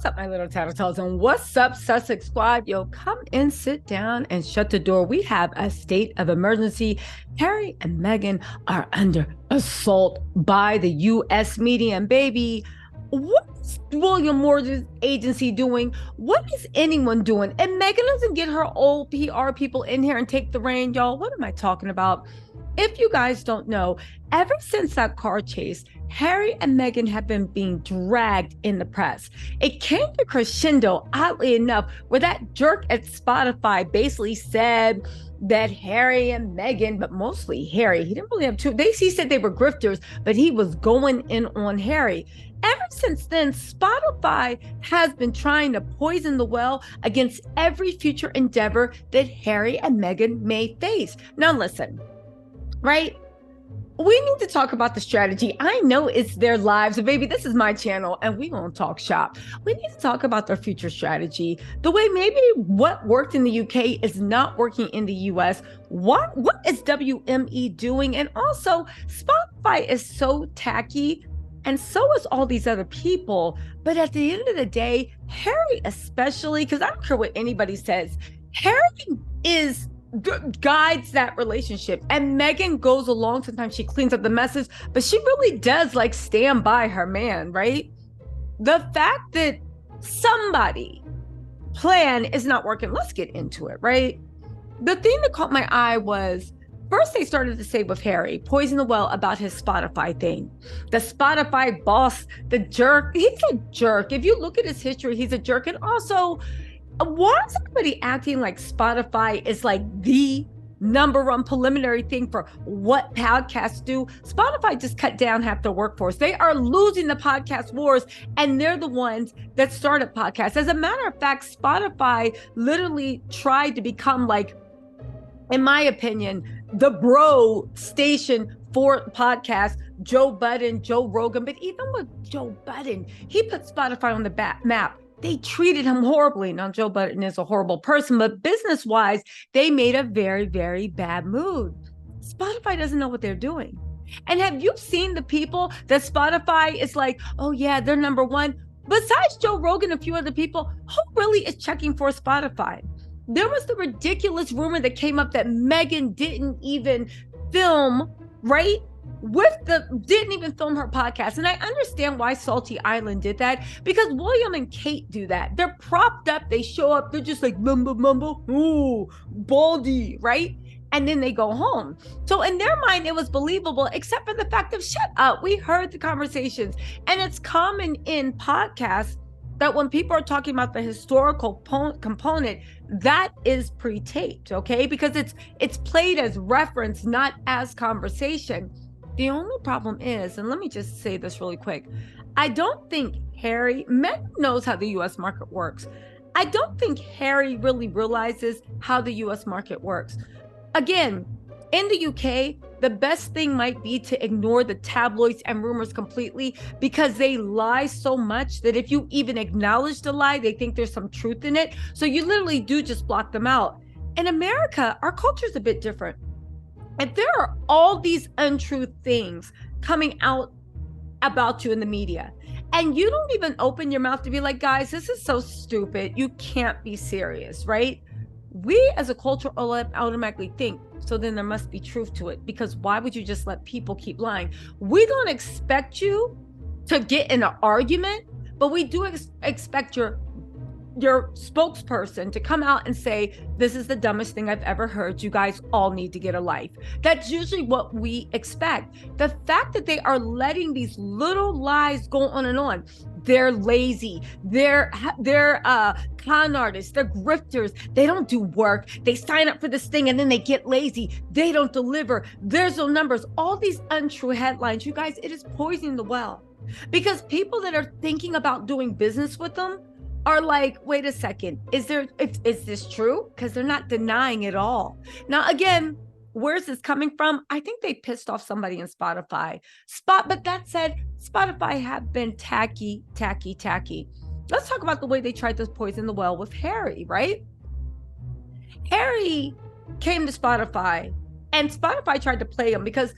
What's up, my little tattletales? And what's up, Sussex squad? Yo, come and sit down and shut the door. We have a state of emergency. Harry and Meghan are under assault by the U.S. media. And baby, what's William Moore's agency doing? What is anyone doing? And Meghan doesn't get her old PR people in here and take the reign, y'all. What am I talking about? If you guys don't know, ever since that car chase, Harry and Meghan have been being dragged in the press. It came to crescendo, oddly enough, where that jerk at Spotify basically said that Harry and Meghan, but mostly Harry, he didn't really have two. He said they were grifters, but he was going in on Harry. Ever since then, Spotify has been trying to poison the well against every future endeavor that Harry and Meghan may face. Now, listen, right? We need to talk about the strategy. I know it's their lives, but baby, this is my channel and we gonna talk shop. We need to talk about their future strategy. The way maybe what worked in the UK is not working in the US. What is WME doing? And also, Spotify is so tacky, and so is all these other people. But at the end of the day, Harry especially, because I don't care what anybody says, Harry guides that relationship, and Meghan goes along. Sometimes she cleans up the messes, but she really does like stand by her man, right? The fact that somebody plan is not working, let's get into it, right? The thing that caught my eye was first they started to say with Harry, poison the well about his Spotify thing. The Spotify boss, the jerk, he's a jerk. If you look at his history, he's a jerk. And also, why is everybody acting like Spotify is like the number one preliminary thing for what podcasts do? Spotify just cut down half their workforce. They are losing the podcast wars, and they're the ones that started podcasts. As a matter of fact, Spotify literally tried to become, like, in my opinion, the bro station for podcasts. Joe Budden, Joe Rogan, but even with Joe Budden, he put Spotify on the map. They treated him horribly. Now, Joe Budden is a horrible person, but business-wise, they made a very, very bad move. Spotify doesn't know what they're doing. And have you seen the people that Spotify is like, oh yeah, they're number one? Besides Joe Rogan and a few other people, who really is checking for Spotify? There was the ridiculous rumor that came up that Meghan didn't even film, right? Didn't even film her podcast. And I understand why Salty Island did that, because William and Kate do that. They're propped up, they show up, they're just like mumble, mumble, ooh, baldy, right? And then they go home. So in their mind, it was believable, except for the fact of shut up. We heard the conversations. And it's common in podcasts that when people are talking about the historical component, that is pre-taped, okay? Because it's played as reference, not as conversation. The only problem is, and let me just say this really quick, I don't think Meghan knows how the U.S. market works. I don't think Harry really realizes how the U.S. market works. Again, in the UK, the best thing might be to ignore the tabloids and rumors completely, because they lie so much that if you even acknowledge the lie, they think there's some truth in it. So you literally do just block them out. In America, our culture is a bit different. If there are all these untrue things coming out about you in the media, and you don't even open your mouth to be like, guys, this is so stupid, you can't be serious, right? We as a culture automatically think, so then there must be truth to it, because why would you just let people keep lying? We don't expect you to get in an argument, but we do expect your spokesperson to come out and say, this is the dumbest thing I've ever heard. You guys all need to get a life. That's usually what we expect. The fact that they are letting these little lies go on and on. They're lazy. They're con artists. They're grifters. They don't do work. They sign up for this thing and then they get lazy. They don't deliver. There's no numbers. All these untrue headlines, you guys, it is poisoning the well. Because people that are thinking about doing business with them are like, wait a second, is this true? Because they're not denying it all. Now, again, where's this coming from? I think they pissed off somebody in Spotify. But that said, Spotify have been tacky. Let's talk about the way they tried to poison the well with Harry, right? Harry came to Spotify, and Spotify tried to play him because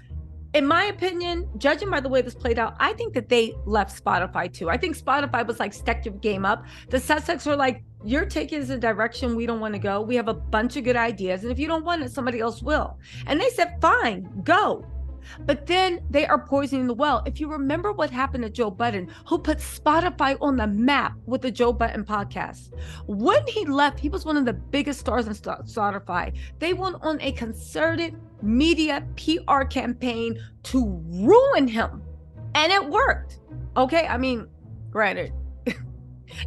In my opinion, judging by the way this played out, I think that they left Spotify too. I think Spotify was like, step your game up. The Sussex were like, you're taking us a direction we don't want to go. We have a bunch of good ideas. And if you don't want it, somebody else will. And they said, fine, go. But then they are poisoning the well. If you remember what happened to Joe Budden, who put Spotify on the map with the Joe Budden podcast. When he left, he was one of the biggest stars in Spotify. They went on a concerted media PR campaign to ruin him. And it worked. Okay, I mean, granted,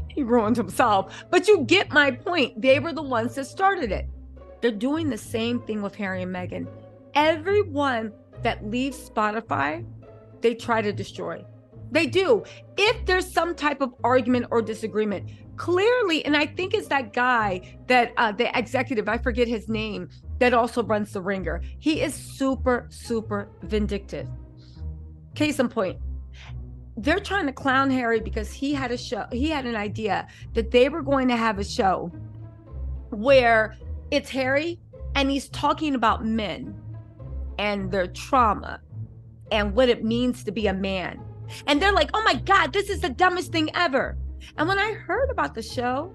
he ruined himself. But you get my point. They were the ones that started it. They're doing the same thing with Harry and Meghan. Everyone that leaves Spotify, they try to destroy. They do. If there's some type of argument or disagreement, clearly, and I think it's that guy that the executive, I forget his name, that also runs The Ringer. He is super, super vindictive. Case in point, they're trying to clown Harry because he had a show, he had an idea that they were going to have a show where it's Harry and he's talking about men and their trauma and what it means to be a man. And they're like, oh my God, this is the dumbest thing ever. And when I heard about the show,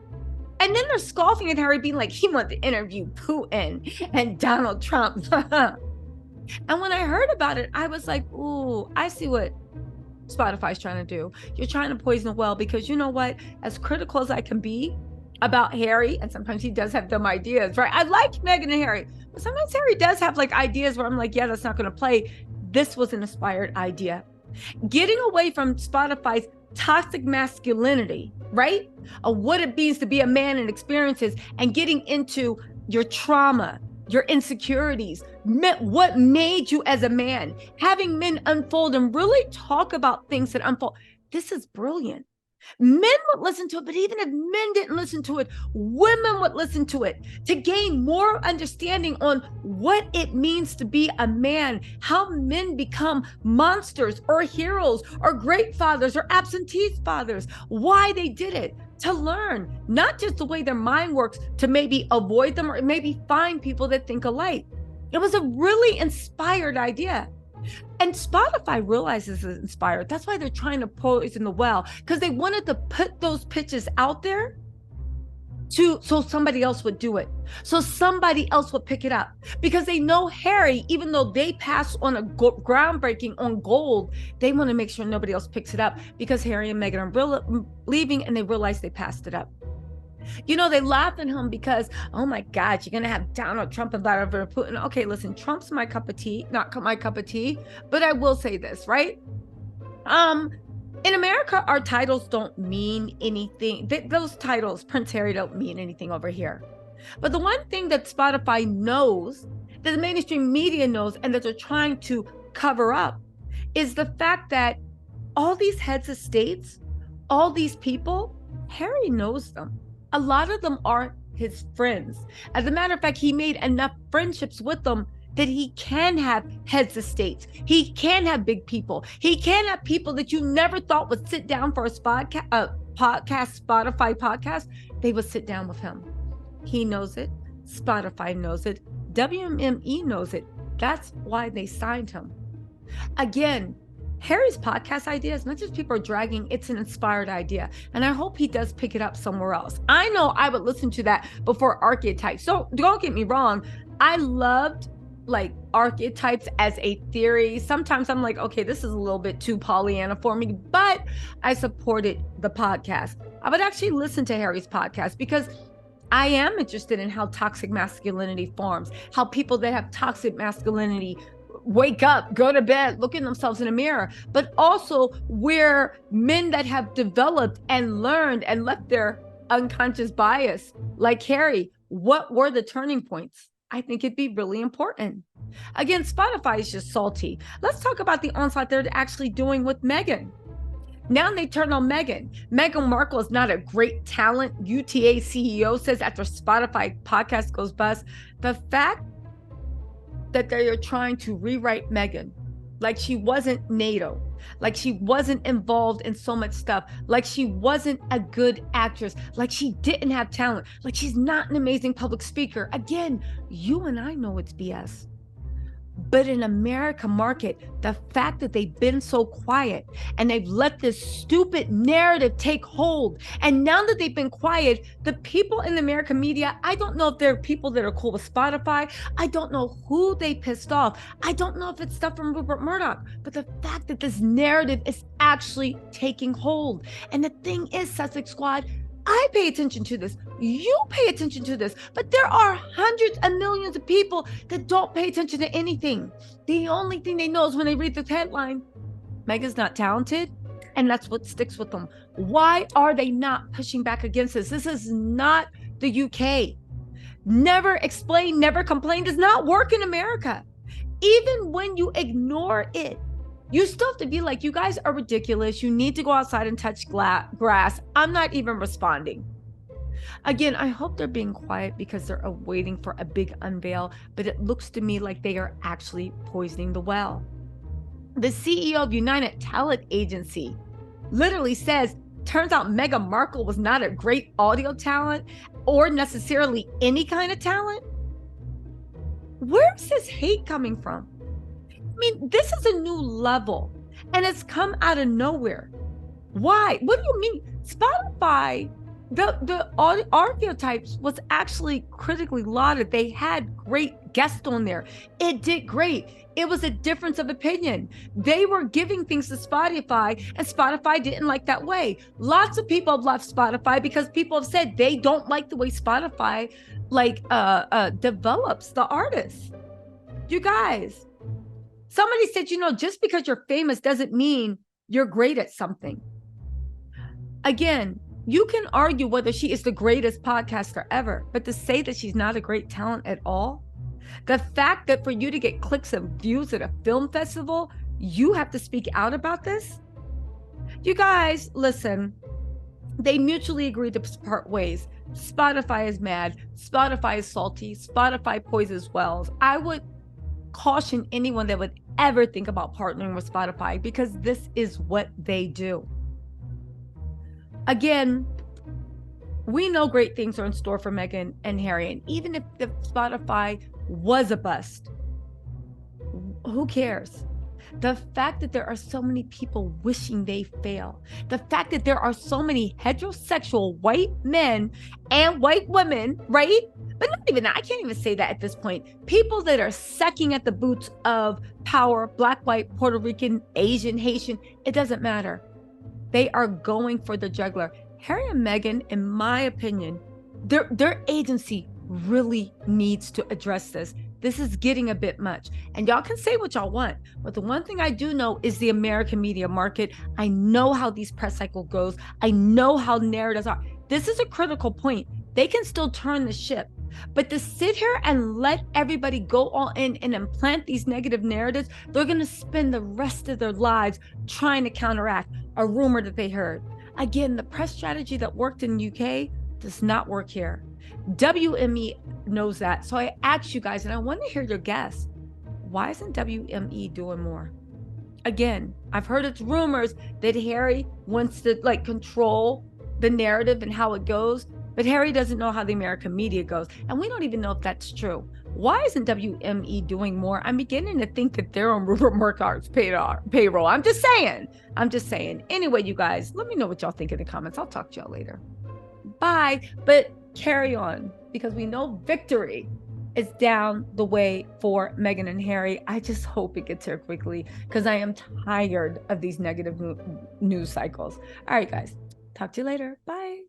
and then they're scoffing at Harry being like, he wanted to interview Putin and Donald Trump. And when I heard about it, I was like, ooh, I see what Spotify's trying to do. You're trying to poison the well, because you know what? As critical as I can be about Harry, and sometimes he does have dumb ideas, right? I like Meghan and Harry, but sometimes Harry does have like ideas where I'm like, yeah, that's not going to play. This was an inspired idea. Getting away from Spotify's toxic masculinity, right? Of what it means to be a man and experiences, and getting into your trauma, your insecurities, what made you as a man, having men unfold and really talk about things that unfold. This is brilliant. Men would listen to it, but even if men didn't listen to it, women would listen to it to gain more understanding on what it means to be a man, how men become monsters or heroes or great fathers or absentee fathers, why they did it, to learn not just the way their mind works, to maybe avoid them or maybe find people that think alike. It was a really inspired idea. And Spotify realizes it's inspired. That's why they're trying to poison the well, because they wanted to put those pitches out there so somebody else would do it. So somebody else would pick it up, because they know Harry, even though they passed on a groundbreaking on gold, they want to make sure nobody else picks it up, because Harry and Meghan are leaving and they realize they passed it up. You know, they laugh at him because, oh my God, you're going to have Donald Trump and Vladimir Putin. Okay, listen, Trump's my cup of tea, not my cup of tea, but I will say this, right? In America, our titles don't mean anything. Those titles, Prince Harry, don't mean anything over here. But the one thing that Spotify knows, that the mainstream media knows, and that they're trying to cover up, is the fact that all these heads of states, all these people, Harry knows them. A lot of them are his friends. As a matter of fact, he made enough friendships with them that he can have heads of states. He can have big people. He can have people that you never thought would sit down for a Spotify podcast. They would sit down with him. He knows it. Spotify knows it. WME knows it. That's why they signed him. Again, Harry's podcast idea, as much as people are dragging, it's an inspired idea. And I hope he does pick it up somewhere else. I know I would listen to that before archetypes. So don't get me wrong. I loved like archetypes as a theory. Sometimes I'm like, okay, this is a little bit too Pollyanna for me, but I supported the podcast. I would actually listen to Harry's podcast because I am interested in how toxic masculinity forms, how people that have toxic masculinity wake up, go to bed, look at themselves in a mirror, but also where men that have developed and learned and left their unconscious bias, like Harry, what were the turning points? I think it'd be really important. Again, Spotify is just salty. Let's talk about the onslaught they're actually doing with Meghan. Now they turn on Meghan. Meghan Markle is not a great talent, UTA CEO says after Spotify podcast goes bust. The fact that they are trying to rewrite Meghan like she wasn't NATO, like she wasn't involved in so much stuff, like she wasn't a good actress, like she didn't have talent, like she's not an amazing public speaker. Again, you and I know it's BS. But in America market, the fact that they've been so quiet and they've let this stupid narrative take hold. And now that they've been quiet, the people in the American media, I don't know if they're people that are cool with Spotify. I don't know who they pissed off. I don't know if it's stuff from Rupert Murdoch, but the fact that this narrative is actually taking hold. And the thing is, Sussex Squad, I pay attention to this. You pay attention to this, but there are hundreds of millions of people that don't pay attention to anything. The only thing they know is when they read the headline, Meghan's not talented, and that's what sticks with them. Why are they not pushing back against this? This is not the UK. Never explain, never complain does not work in America. Even when you ignore it, you still have to be like, you guys are ridiculous. You need to go outside and touch grass. I'm not even responding. Again, I hope they're being quiet because they're waiting for a big unveil, but it looks to me like they are actually poisoning the well. The CEO of United Talent Agency literally says, turns out Meghan Markle was not a great audio talent or necessarily any kind of talent. Where's this hate coming from? I mean, this is a new level and it's come out of nowhere. Why? What do you mean? Spotify, the audio types was actually critically lauded. They had great guests on there. It did great. It was a difference of opinion. They were giving things to Spotify and Spotify didn't like that way. Lots of people have left Spotify because people have said they don't like the way Spotify develops the artists. You guys, somebody said, just because you're famous doesn't mean you're great at something. Again, you can argue whether she is the greatest podcaster ever, but to say that she's not a great talent at all, the fact that for you to get clicks and views at a film festival, you have to speak out about this. You guys, listen, they mutually agreed to part ways. Spotify is mad. Spotify is salty. Spotify poisons wells. I would caution anyone that would ever think about partnering with Spotify because this is what they do. Again, we know great things are in store for Meghan and Harry, and even if the Spotify was a bust, who cares? The fact that there are so many people wishing they fail, the fact that there are so many heterosexual white men and white women, right? But not even that, I can't even say that at this point. People that are sucking at the boots of power, Black, white, Puerto Rican, Asian, Haitian, it doesn't matter. They are going for the jugular. Harry and Meghan, in my opinion, their agency really needs to address this. This is getting a bit much. And y'all can say what y'all want, but the one thing I do know is the American media market. I know how these press cycle goes. I know how narratives are. This is a critical point. They can still turn the ship, but to sit here and let everybody go all in and implant these negative narratives, they're going to spend the rest of their lives trying to counteract a rumor that they heard. Again, the press strategy that worked in UK does not work here. WME knows that. So I asked you guys, and I want to hear your guess. Why isn't WME doing more? Again, I've heard it's rumors that Harry wants to control the narrative and how it goes, but Harry doesn't know how the American media goes. And we don't even know if that's true. Why isn't WME doing more? I'm beginning to think that they're on Rupert Murdoch's payroll. I'm just saying. Anyway, you guys, let me know what y'all think in the comments. I'll talk to y'all later. Bye. But carry on, because we know victory is down the way for Meghan and Harry. I just hope it gets here quickly because I am tired of these negative news cycles. All right, guys. Talk to you later. Bye.